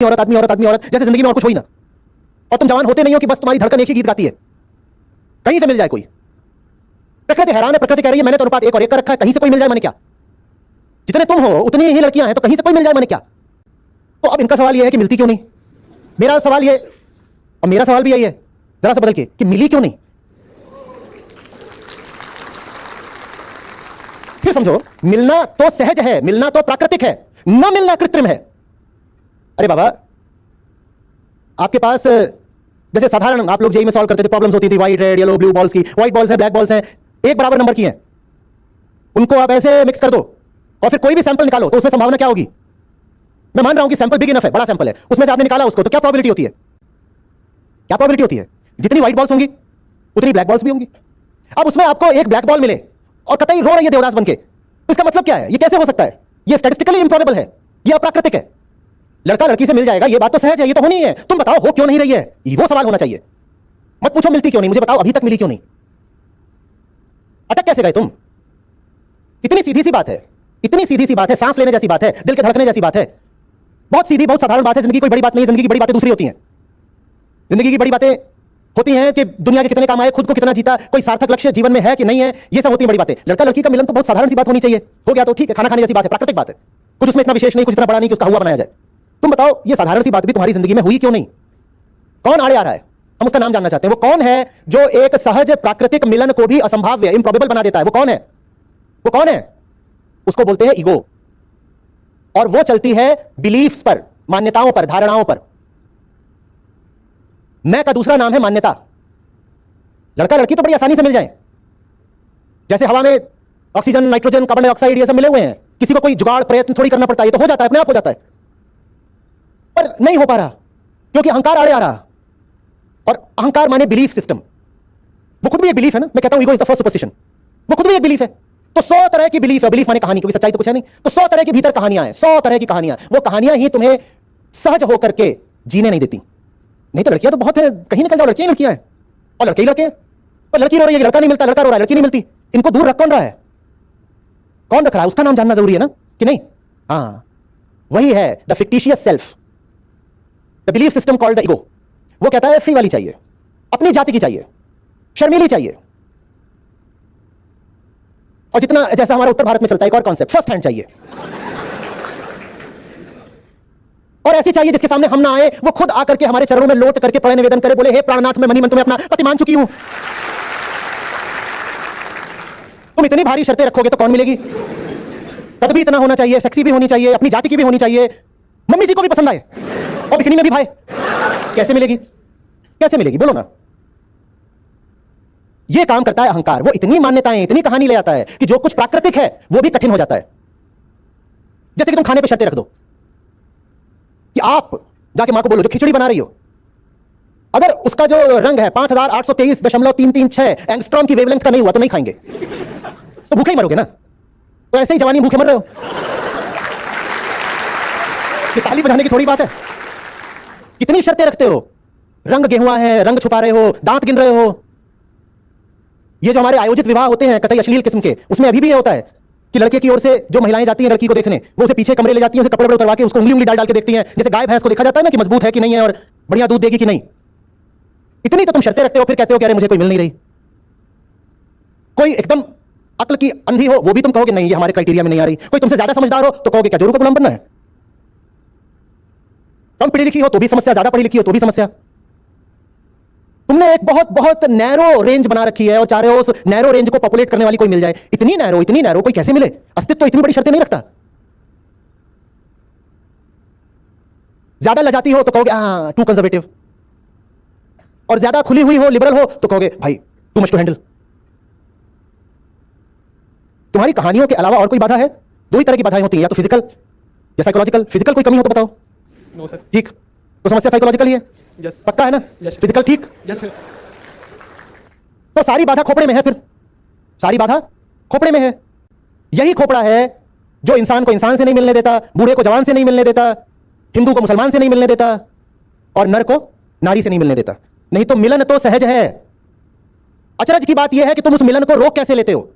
औरत आदमी औरत आदमी औरत, जैसे जिंदगी में और कुछ हो ही ना। और तुम जवान होते नहीं हो कि बस तुम्हारी धड़कन एक ही गीत गाती है, कहीं से मिल जाए कोई। प्रकृति हैरान है, प्रकृति कह रही है मैंने तो अनुपात 1 और 1 का रखा है, कहीं से कोई मिल जाए मैंने क्या। जितने तुम हो उतनी ही लड़कियां हैं, तो कहीं से कोई मिल जाए मैंने क्या। तो अब इनका सवाल यह है कि मिलती क्यों नहीं। मेरा सवाल ये, और मेरा सवाल भी यही है जरा सा बदल के, कि मिली क्यों नहीं। फिर समझो, मिलना तो सहज है, मिलना तो प्राकृतिक है, न मिलना कृत्रिम है। अरे बाबा, आपके पास जैसे साधारण आप लोग जेईई में सॉल्व करते थे, प्रॉब्लम्स होती थी white red yellow blue balls की। व्हाइट बॉल्स हैं, ब्लैक बॉल्स हैं, एक बराबर नंबर की हैं, उनको आप ऐसे मिक्स कर दो और फिर कोई भी सैंपल निकालो, तो उसमें संभावना क्या होगी। मैं मान रहा हूं कि सैंपल बिग इनफ है, बड़ा सैंपल है, उसमें से आपने निकाला उसको, तो क्या प्रोबेबिलिटी होती है, क्या प्रोबेबिलिटी होती है। जितनी व्हाइट बॉल्स होंगी उतनी ब्लैक बॉल्स भी होंगी। अब उसमें आपको एक ब्लैक बॉल मिले और कतई रो रही है देवदास बनके, तो इसका मतलब क्या है, ये कैसे हो सकता है, ये स्टैटिस्टिकली इंप्रोबेबल है, ये अप्राकृतिक है। लड़का लड़की से मिल जाएगा, ये बात तो सहज है, ये तो होनी है। तुम बताओ हो क्यों नहीं रही है, वो सवाल होना चाहिए। मत पूछो मिलती क्यों नहीं, मुझे बताओ अभी तक मिली क्यों नहीं। अटक कैसे गए तुम। इतनी सीधी सी बात है, इतनी सीधी सी बात है, सांस लेने जैसी बात है, दिल के धड़कने जैसी बात है, बहुत सीधी बहुत साधारण बात है। जिंदगी कोई बड़ी बात नहीं है, जिंदगी की बड़ी बातें दूसरी होती हैं। जिंदगी की बड़ी बातें होती हैं कि दुनिया के कितने काम आए, खुद को कितना जीता, कोई सार्थक लक्ष्य जीवन में है कि नहीं है, ये सब होती हैं बड़ी बातें। लड़का लड़की का मिलन तो बहुत साधारण सी बात होनी चाहिए, हो गया तो ठीक है, खाना खाने जैसी बात है, प्राकृतिक बात है, कुछ उसमें इतना विशेष नहीं, कुछ इतना बड़ा नहीं कि उसका हुआ बनाया जाए। तुम बताओ ये साधारण सी बात भी तुम्हारी जिंदगी में हुई क्यों नहीं। कौन आड़े आ रहा है, हम उसका नाम जानना चाहते हैं। वो कौन है जो एक सहज प्राकृतिक मिलन को भी असंभाव्य इंप्रोबेबल बना देता है। वो कौन है, वो कौन है। उसको बोलते हैं ईगो, और वो चलती है बिलीफ्स पर, मान्यताओं पर, धारणाओं पर। मैं का दूसरा नाम है मान्यता। लड़का लड़की तो बड़ी आसानी से मिल जाए, जैसे हवा में ऑक्सीजन नाइट्रोजन कार्बन डाइऑक्साइड ये सब मिले हुए हैं, किसी को कोई जुगाड़ प्रयत्न थोड़ी करना पड़ता है, ये तो हो जाता है, अपने आप हो जाता है। पर नहीं हो पा रहा क्योंकि अहंकार आड़े आ रहा। और अहंकार माने बिलीफ सिस्टम, वो खुद भी एक बिलीफ है ना। मैं कहता हूं ego is the first superstition, वो खुद भी एक बिलीफ है। तो 100 तरह की बिलीफ है, बिलीफ माने कहानी, क्योंकि सच्चाई तो कुछ है नहीं। तो 100 तरह के भीतर कहानियां हैं, 100 तरह की कहानियां, वो कहानियां ही तुम्हें सहज होकर के जीने नहीं देती। नहीं तो लड़कियां तो बहुत है, कहीं निकल जाओ लड़कियां लड़कियां हैं, और लड़के ही लड़के हैं। और लड़की रो रही है, लड़का नहीं मिलता, लड़का रो रहा है, लड़की नहीं मिलती। इनको दूर रख कौन रहा है, कौन रख रहा है, उसका नाम जानना जरूरी है ना कि नहीं। हाँ, वही है the fictitious self, the belief system called the ego. वो कहता है ऐसी वाली चाहिए, अपनी जाति की चाहिए, शर्मीली चाहिए, और जितना जैसा हमारा उत्तर भारत में चलता है एक और कॉन्सेप्ट, फर्स्ट हैंड चाहिए। और ऐसी चाहिए जिसके सामने हम ना आए, वो खुद आकर के हमारे चरणों में लोट करके पड़े निवेदन करे, बोले हे प्राणनाथ, मैं मनी मन तुम्हें अपना पति मान चुकी हूं। तुम इतनी भारी शर्तें रखोगे तो कौन मिलेगी। पद भी इतना होना चाहिए, सेक्सी भी होनी चाहिए, अपनी जाति की भी होनी चाहिए, मम्मी जी को भी पसंद आए, और बिकनी में भी भाई। कैसे मिलेगी, कैसे मिलेगी, बोलो ना। ये काम करता है अहंकार, वो इतनी मान्यताएं, इतनी कहानी ले आता है कि जो कुछ प्राकृतिक है वो भी कठिन हो जाता है। जैसे कि तुम खाने पे शर्तें रख दो कि आप जाके मां को बोलो जो खिचड़ी बना रही हो, अगर उसका जो रंग है 5823.336 एंगस्ट्रॉम की वेवलेंथ का नहीं हुआ तो नहीं खाएंगे, तो भूखे ही मरोगे ना। तो ऐसे ही जवानी भूखे मर रहे हो। ये ताली बजाने की थोड़ी बात है। कितनी शर्तें रखते हो, रंग गेहुआ है, रंग छुपा रहे हो, दांत गिन रहे हो। ये जो हमारे आयोजित विवाह होते हैं कतई अश्लील किस्म के, उसमें अभी भी ये होता है कि लड़के की ओर से जो महिलाएं जाती हैं लड़की को देखने, वो उसे पीछे कमरे ले जाती हैं, उसे कपड़े वपड़े उतरवा के उसको उंगली डाल के देखती हैं, जैसे गाय भैंस को देखा जाता है ना कि मजबूत है कि नहीं है और बढ़िया दूध देगी कि नहीं। इतनी तो तुम शर्तें रखते हो, फिर कहते हो कि अरे मुझे कोई मिल नहीं रही। कोई एकदम अक्ल की अंधी हो वो भी तुम कहोगे नहीं ये हमारे क्राइटेरिया में नहीं आ रही। कोई तुमसे ज्यादा समझदार हो तो कहोगे क्या जोरू का गुलाम बनना है। कम पढ़ी लिखी हो तो भी समस्या, ज्यादा पढ़ी लिखी हो तो भी समस्या। तुमने एक बहुत बहुत नैरो रेंज बना रखी है और चाह रहे हो उस नैरो रेंज को पॉपुलेट करने वाली कोई मिल जाए। इतनी नैरो कोई कैसे मिले। अस्तित्व तो इतनी बड़ी शर्तें नहीं रखता। ज्यादा लजाती हो तो कहोगे हाँ टू कंजर्वेटिव, और ज्यादा खुली हुई हो, लिबरल हो तो कहोगे भाई टू मच टू हैंडल। तुम्हारी कहानियों के अलावा और कोई बाधा है। दो ही तरह की बाधाएं होती हैं, या तो फिजिकल या साइकोलॉजिकल। फिजिकल कोई कमी हो तो बताओ। No sir. ठीक, तो समस्या साइकोलॉजिकल ही है। यस। पक्का है ना। यस। फिजिकल ठीक। Yes sir. तो सारी बाधा खोपड़े में है, फिर सारी बाधा खोपड़े में है। यही खोपड़ा है जो इंसान को इंसान से नहीं मिलने देता, बूढ़े को जवान से नहीं मिलने देता, हिंदू को मुसलमान से नहीं मिलने देता, और नर को नारी से नहीं मिलने देता। नहीं तो मिलन तो सहज है। अचरज की बात यह है कि तुम उस मिलन को रोक कैसे लेते हो।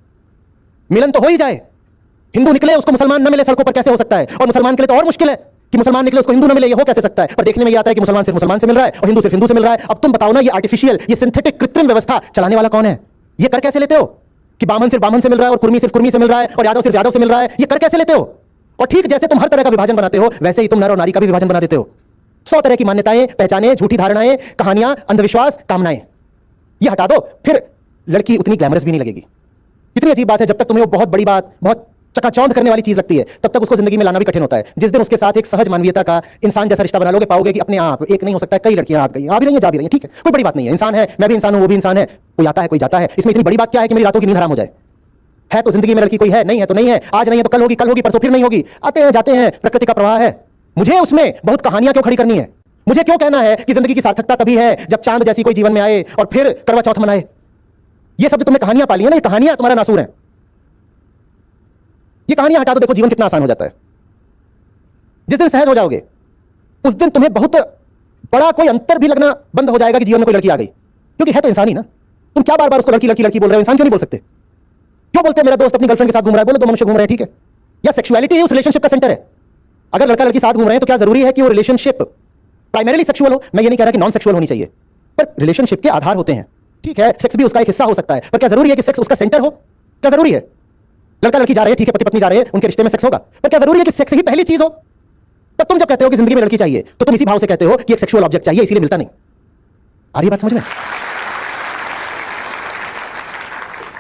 मिलन तो हो ही जाए, हिंदू निकले उसको मुसलमान न मिले सड़कों पर कैसे हो सकता है, और मुसलमान के लिए तो और मुश्किल है कि मुसलमान निकले उसको हिंदू ना मिले, ये हो कैसे सकता है? पर देखने में ये आता है कि मुसलमान सिर्फ मुसलमान से मिल रहा है और हिंदू सिर्फ हिंदू से मिल रहा है। अब तुम बताओ ना, ये आर्टिफिशियल, ये सिंथेटिक कृत्रिम व्यवस्था चलाने वाला कौन है? ये कर कैसे लेते हो कि बामन सिर्फ बामन से मिल रहा है और कुर्मी सिर्फ कुर्मी से मिल रहा है और यादव सिर्फ यादव से मिल रहा है? ये कर कैसे लेते हो? और ठीक जैसे तुम हर तरह का विभाजन बनाते हो, वैसे ही तुम नर और नारी का भी विभाजन बना देते हो। 100 तरह की मान्यताएं, पहचानें, झूठी धारणाएं, कहानियां, अंधविश्वास, कामनाएं, ये हटा दो, फिर लड़की उतनी ग्लैमरस भी नहीं लगेगी। कितनी अजीब बात है, जब तक तुम्हें वो बहुत बड़ी बात, बहुत चकाचौंध करने वाली चीज लगती है, तब तक उसको जिंदगी में लाना भी कठिन होता है। जिस दिन उसके साथ एक सहज मानवीयता का इंसान जैसा रिश्ता बना लोगे, पाओगे कि अपने आप एक नहीं हो सकता है, कई लड़कियां आ गई, आ भी रही हैं, जा भी रही हैं, ठीक है, कोई बड़ी बात नहीं है, इंसान है, मैं भी इंसान हूं, वो भी इंसान है, कोई आता है, कोई जाता है। इसमें इतनी बड़ी बात क्या है कि मेरी रातों की नींद हराम हो जाए? है तो जिंदगी में लड़की कोई है, नहीं है तो नहीं है, आज नहीं है तो कल होगी, परसों फिर नहीं होगी, आते हैं जाते हैं, प्रकृति का प्रवाह है। मुझे उसमें बहुत कहानियां क्यों खड़ी करनी है? मुझे क्यों कहना है कि जिंदगी की सार्थकता तभी है जब चांद जैसी कोई जीवन में आए और फिर करवा चौथ मनाए? ये सब जो तुमने कहानियां पाली है ना, ये कहानियां तुम्हारा नासूर है। ये कहानियां हटा दो, देखो जीवन कितना आसान हो जाता है। जिस दिन सहज हो जाओगे, उस दिन तुम्हें बहुत बड़ा कोई अंतर भी लगना बंद हो जाएगा कि जीवन में कोई लड़की आ गई, क्योंकि है तो इंसान ही ना। तुम क्या बार बार उसको लड़की लड़की लड़की बोल रहे हो? इंसान क्यों नहीं बोल सकते? क्यों बोलते हैं मेरा दोस्त अपनी गर्लफ्रेंड के साथ घूम रहा है? बोलो दो मनुष्य घूम रहे हैं, ठीक है। या सेक्सुअलिटी ही उस रिलेशनशिप का सेंटर है? अगर लड़का लड़की साथ घूम रहे हैं तो क्या जरूरी है कि वो रिलेशनशिप प्राइमरीली सेक्सुअल हो? मैं ये नहीं कह रहा कि नॉन सेक्सुअल होनी चाहिए, पर रिलेशनशिप के आधार होते हैं, ठीक है। सेक्स भी उसका एक हिस्सा हो सकता है, पर क्या जरूरी है कि सेक्स उसका सेंटर हो? क्या जरूरी है? लड़का लड़की जा रहे हैं, ठीक है, पति पत्नी जा रहे हैं, उनके रिश्ते में सेक्स होगा, पर क्या जरूरी है कि सेक्स ही पहली चीज हो? पर तुम जब कहते हो कि जिंदगी में लड़की चाहिए, तो तुम इसी भाव से कहते हो कि एक सेक्सुअल ऑब्जेक्ट चाहिए, इसीलिए मिलता नहीं। आ रही बात समझ में?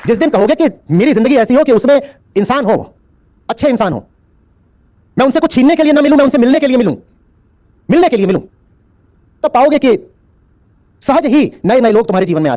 जिस दिन कहोगे कि मेरी जिंदगी ऐसी हो कि उसमें इंसान हो, अच्छे इंसान हो, मैं उनसे कुछ छीनने के लिए ना मिलूं, मैं उनसे मिलने के लिए मिलूं, तब पाओगे कि सहज ही नए नए लोग तुम्हारे जीवन में आ रहे हैं।